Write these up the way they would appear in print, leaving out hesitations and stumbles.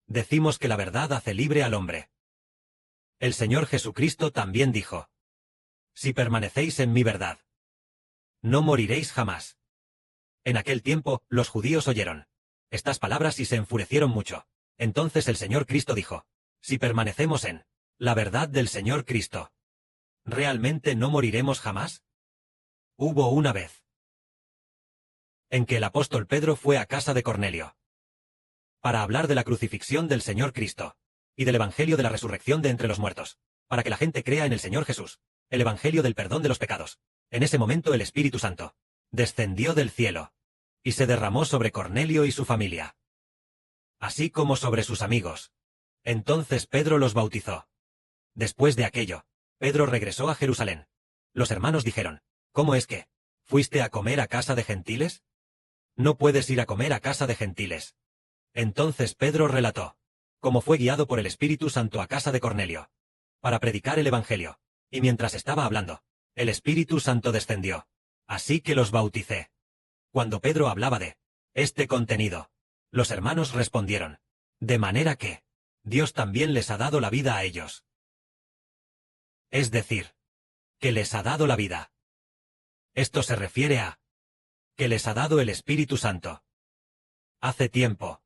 Decimos que la verdad hace libre al hombre. El Señor Jesucristo también dijo: si permanecéis en mi verdad, no moriréis jamás. En aquel tiempo, los judíos oyeron estas palabras y se enfurecieron mucho. Entonces el Señor Cristo dijo: si permanecemos en la verdad del Señor Cristo, ¿realmente no moriremos jamás? Hubo una vez en que el apóstol Pedro fue a casa de Cornelio para hablar de la crucifixión del Señor Cristo y del Evangelio de la resurrección de entre los muertos, para que la gente crea en el Señor Jesús, el Evangelio del perdón de los pecados. En ese momento el Espíritu Santo descendió del cielo y se derramó sobre Cornelio y su familia, así como sobre sus amigos. Entonces Pedro los bautizó. Después de aquello, Pedro regresó a Jerusalén. Los hermanos dijeron: ¿cómo es que fuiste a comer a casa de gentiles? No puedes ir a comer a casa de gentiles. Entonces Pedro relató cómo fue guiado por el Espíritu Santo a casa de Cornelio para predicar el Evangelio, y mientras estaba hablando, el Espíritu Santo descendió. Así que los bauticé. Cuando Pedro hablaba de este contenido, los hermanos respondieron: de manera que Dios también les ha dado la vida a ellos. Es decir, que les ha dado la vida. Esto se refiere a que les ha dado el Espíritu Santo. Hace tiempo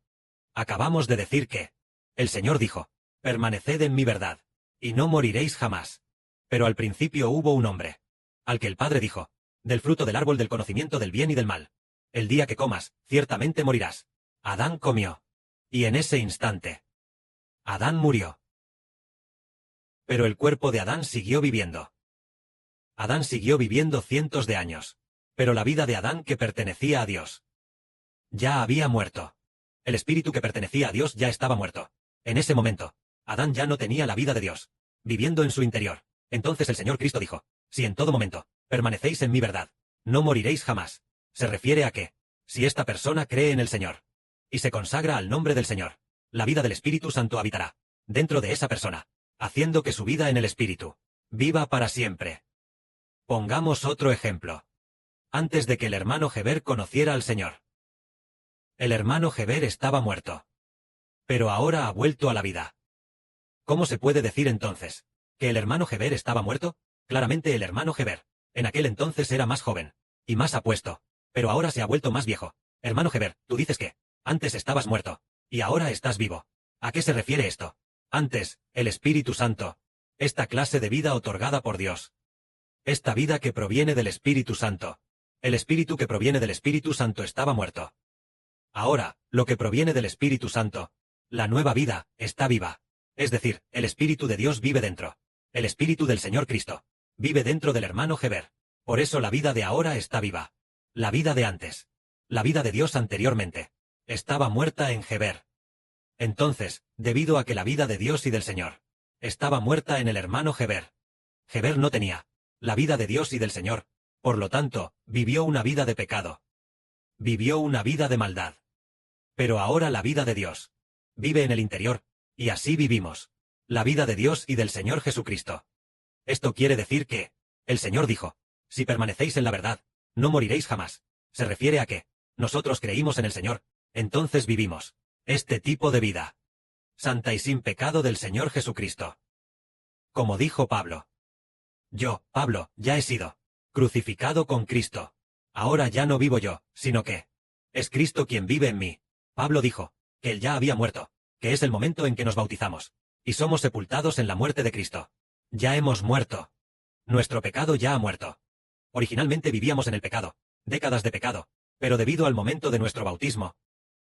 acabamos de decir que el Señor dijo: permaneced en mi verdad, y no moriréis jamás. Pero al principio hubo un hombre al que el Padre dijo: del fruto del árbol del conocimiento del bien y del mal, el día que comas, ciertamente morirás. Adán comió, y en ese instante Adán murió. Pero el cuerpo de Adán siguió viviendo. Adán siguió viviendo cientos de años, pero la vida de Adán, que pertenecía a Dios, ya había muerto. El espíritu que pertenecía a Dios ya estaba muerto. En ese momento, Adán ya no tenía la vida de Dios viviendo en su interior. Entonces el Señor Cristo dijo: si en todo momento permanecéis en mi verdad, no moriréis jamás. Se refiere a que, si esta persona cree en el Señor y se consagra al nombre del Señor, la vida del Espíritu Santo habitará dentro de esa persona, haciendo que su vida en el Espíritu viva para siempre. Pongamos otro ejemplo. Antes de que el hermano Heber conociera al Señor, el hermano Heber estaba muerto, pero ahora ha vuelto a la vida. ¿Cómo se puede decir entonces que el hermano Heber estaba muerto? Claramente el hermano Heber en aquel entonces era más joven y más apuesto, pero ahora se ha vuelto más viejo. Hermano Heber, tú dices que antes estabas muerto y ahora estás vivo. ¿A qué se refiere esto? Antes, el Espíritu Santo, esta clase de vida otorgada por Dios, esta vida que proviene del Espíritu Santo, el Espíritu que proviene del Espíritu Santo estaba muerto. Ahora, lo que proviene del Espíritu Santo, la nueva vida, está viva. Es decir, el Espíritu de Dios vive dentro. El Espíritu del Señor Cristo vive dentro del hermano Heber. Por eso la vida de ahora está viva. La vida de antes, la vida de Dios anteriormente, estaba muerta en Heber. Entonces, debido a que la vida de Dios y del Señor estaba muerta en el hermano Heber, Heber no tenía la vida de Dios y del Señor, por lo tanto, vivió una vida de pecado. Vivió una vida de maldad. Pero ahora la vida de Dios vive en el interior, y así vivimos la vida de Dios y del Señor Jesucristo. Esto quiere decir que el Señor dijo: si permanecéis en la verdad, no moriréis jamás. Se refiere a que nosotros creímos en el Señor, entonces vivimos este tipo de vida santa y sin pecado del Señor Jesucristo. Como dijo Pablo: yo, Pablo, ya he sido crucificado con Cristo. Ahora ya no vivo yo, sino que es Cristo quien vive en mí. Pablo dijo que él ya había muerto, que es el momento en que nos bautizamos y somos sepultados en la muerte de Cristo. Ya hemos muerto. Nuestro pecado ya ha muerto. Originalmente vivíamos en el pecado, décadas de pecado, pero debido al momento de nuestro bautismo,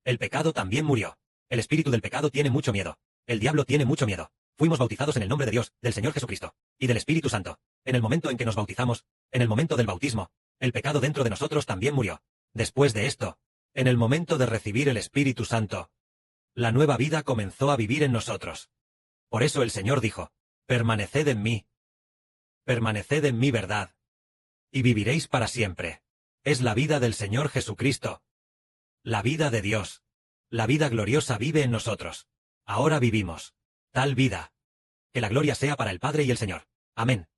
el pecado también murió. El espíritu del pecado tiene mucho miedo. El diablo tiene mucho miedo. Fuimos bautizados en el nombre de Dios, del Señor Jesucristo y del Espíritu Santo. En el momento en que nos bautizamos, en el momento del bautismo, el pecado dentro de nosotros también murió. Después de esto, en el momento de recibir el Espíritu Santo, la nueva vida comenzó a vivir en nosotros. Por eso el Señor dijo: permaneced en mí. Permaneced en mi verdad, y viviréis para siempre. Es la vida del Señor Jesucristo. La vida de Dios. La vida gloriosa vive en nosotros. Ahora vivimos tal vida. Que la gloria sea para el Padre y el Señor. Amén.